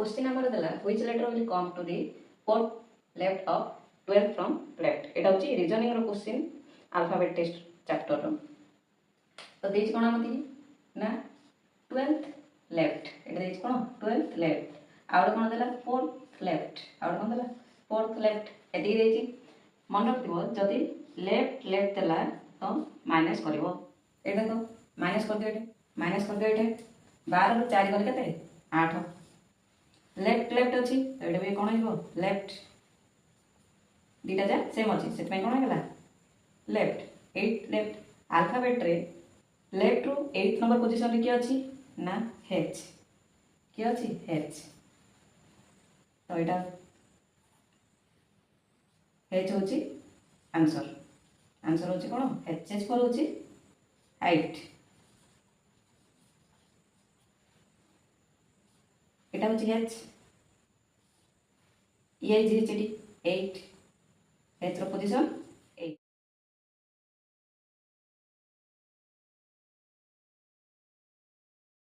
Question number देला which letter will come to the fourth left of 12 from left. एटा होची reasoning रो question alphabet test chapter रो। तो देज कोन हमती ना 12th लेफ्ट, एटा देज कोन 12th लेफ्ट, आउट कोन देला 4th लेफ्ट, आउट कोन देला 4th लेफ्ट। एती देजी मन रखिबो जदी लेफ्ट लेफ्ट देला तो माइनस करिवो। एटा तो माइनस कर दियो, एटा माइनस कर दियो, एटा 12 रो 4 गले केते 8। लेफ्ट लेफ्ट अच्छी तो ये भी कौन हो लेफ्ट दीटा जा सेम अच्छी से कौन है लेफ्ट 8 लेफ्ट। अल्फाबेट रे लेफ्ट रु 8 नंबर पोजीशन रे किए अच्छी ना एच, किए अच्छी एच। तो एटा एच होची आंसर, आंसर होची कौन एच एच फॉर होची 8। एटा होची एच, ये जी 8 एच रो पोजीशन